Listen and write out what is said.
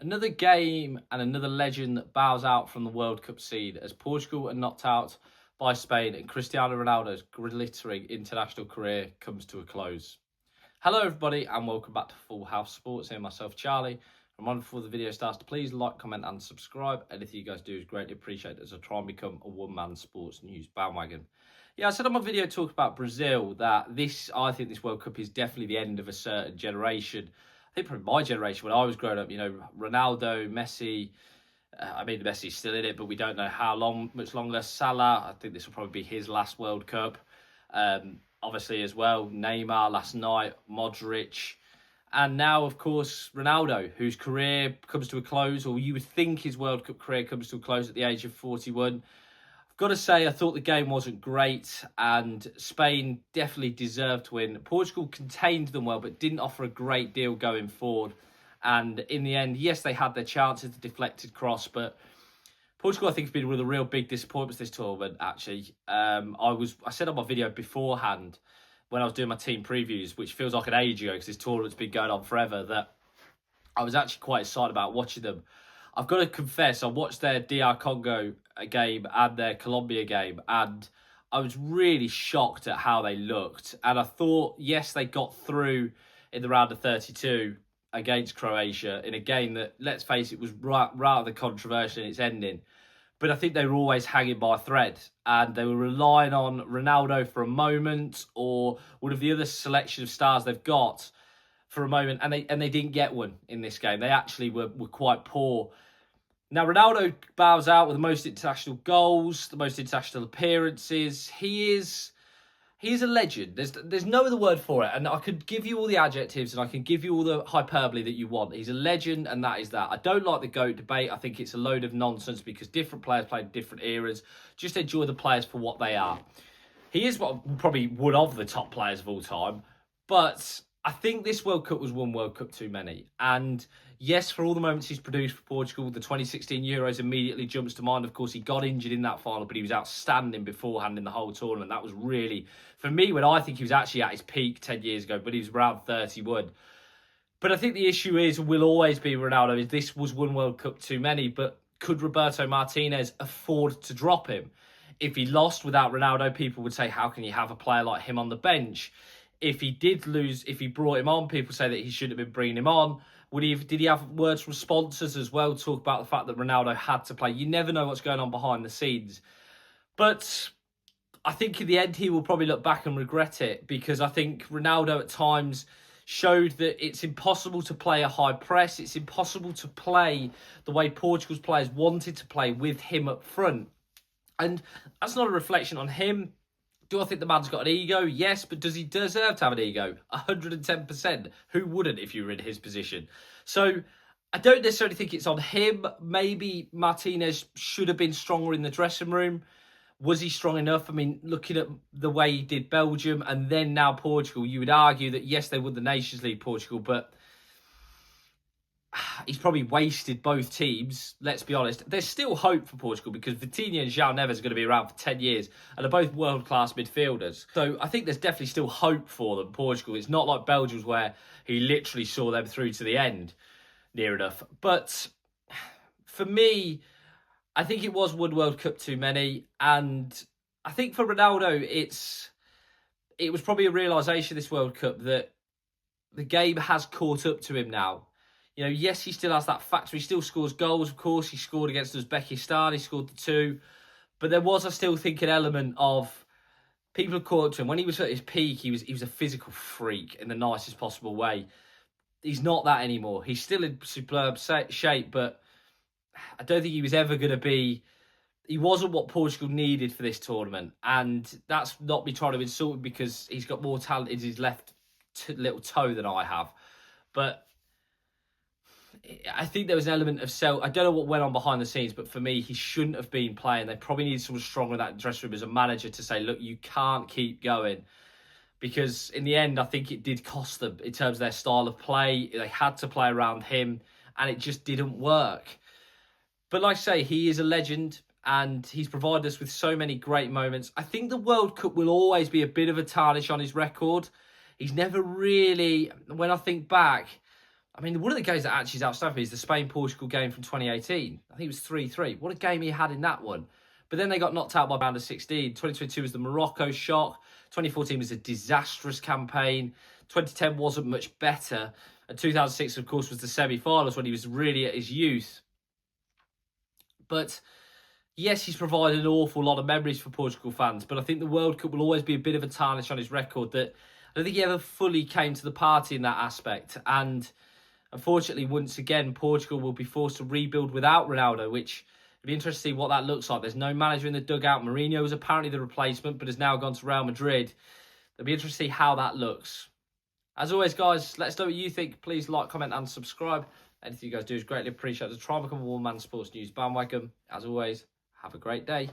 Another game and another legend that bows out from the World Cup scene as Portugal are knocked out by Spain and Cristiano Ronaldo's glittering international career comes to a close. Hello everybody and welcome back to Full House Sports. Here myself Charlie. I'm on before the video starts to please like, comment and subscribe. Anything you guys do is greatly appreciated as I try and become a one-man sports news bandwagon. Yeah, I said on my video talk about Brazil that I think this World Cup is definitely the end of a certain generation. I think probably my generation when I was growing up, Ronaldo, Messi. Messi's still in it, but we don't know how much longer. Salah, I think this will probably be his last World Cup. Obviously as well, Neymar last night, Modric. And now, of course, Ronaldo, whose career comes to a close, or you would think his World Cup career comes to a close at the age of 41. I've got to say, I thought the game wasn't great, and Spain definitely deserved to win. Portugal contained them well, but didn't offer a great deal going forward. And in the end, yes, they had their chances, the deflected cross, but Portugal, I think, has been one of the real big disappointments this tournament, actually. I said on my video beforehand, when I was doing my team previews, which feels like an age ago because this tournament's been going on forever, that I was actually quite excited about watching them. I've got to confess, I watched their DR Congo game and their Colombia game, and I was really shocked at how they looked. And I thought, yes, they got through in the round of 32 against Croatia in a game that, let's face it, was rather controversial in its ending. But I think they were always hanging by a thread, and they were relying on Ronaldo for a moment or one of the other selection of stars they've got for a moment, and they didn't get one in this game. They actually were quite poor. Now, Ronaldo bows out with the most international goals, the most international appearances. He is a legend. There's no other word for it. And I could give you all the adjectives and I can give you all the hyperbole that you want. He's a legend, and that is that. I don't like the GOAT debate. I think it's a load of nonsense because different players play in different eras. Just enjoy the players for what they are. He is probably one of the top players of all time. But I think this World Cup was one World Cup too many. And yes, for all the moments he's produced for Portugal, the 2016 Euros immediately jumps to mind. Of course, he got injured in that final, but he was outstanding beforehand in the whole tournament. That was really, for me, when I think he was actually at his peak 10 years ago, but he was around 31. But I think the issue is, will always be Ronaldo, is this was one World Cup too many, but could Roberto Martinez afford to drop him? If he lost without Ronaldo, people would say, how can you have a player like him on the bench? If he did lose, if he brought him on, people say that he shouldn't have been bringing him on. Did he have words from sponsors as well, talk about the fact that Ronaldo had to play? You never know what's going on behind the scenes. But I think in the end, he will probably look back and regret it, because I think Ronaldo at times showed that it's impossible to play a high press. It's impossible to play the way Portugal's players wanted to play with him up front. And that's not a reflection on him. Do I think the man's got an ego? Yes, but does he deserve to have an ego? 110%. Who wouldn't if you were in his position? So I don't necessarily think it's on him. Maybe Martinez should have been stronger in the dressing room. Was he strong enough? I mean, looking at the way he did Belgium and then now Portugal, you would argue that, yes, they won the Nations League, Portugal, but he's probably wasted both teams, let's be honest. There's still hope for Portugal because Vitinha and João Neves are going to be around for 10 years and are both world-class midfielders. So I think there's definitely still hope for them, Portugal. It's not like Belgium's where he literally saw them through to the end, near enough. But for me, I think it was one World Cup too many. And I think for Ronaldo, it was probably a realisation this World Cup that the game has caught up to him now. Yes, he still has that factor. He still scores goals, of course. He scored against Uzbekistan. He scored the 2. But there was, I still think, an element of people have caught up to him. When he was at his peak, he was a physical freak in the nicest possible way. He's not that anymore. He's still in superb shape, but I don't think he was ever going to be... He wasn't what Portugal needed for this tournament. And that's not me trying to insult him because he's got more talent in his left little toe than I have. But I think there was an element of I don't know what went on behind the scenes, but for me, he shouldn't have been playing. They probably needed someone stronger in that dressing room as a manager to say, look, you can't keep going. Because in the end, I think it did cost them in terms of their style of play. They had to play around him, and it just didn't work. But like I say, he is a legend, and he's provided us with so many great moments. I think the World Cup will always be a bit of a tarnish on his record. He's never really, when I think back, I mean, one of the games that actually is outstanding for me is the Spain-Portugal game from 2018. I think it was 3-3. What a game he had in that one. But then they got knocked out by round of 16. 2022 was the Morocco shock. 2014 was a disastrous campaign. 2010 wasn't much better. And 2006, of course, was the semi-finals when he was really at his youth. But yes, he's provided an awful lot of memories for Portugal fans. But I think the World Cup will always be a bit of a tarnish on his record that I don't think he ever fully came to the party in that aspect. And unfortunately, once again, Portugal will be forced to rebuild without Ronaldo, which it'll be interesting to see what that looks like. There's no manager in the dugout. Mourinho was apparently the replacement, but has now gone to Real Madrid. It'll be interesting to see how that looks. As always, guys, let us know what you think. Please like, comment, and subscribe. Anything you guys do is greatly appreciated. Try and become a one-man sports news bandwagon. As always, have a great day.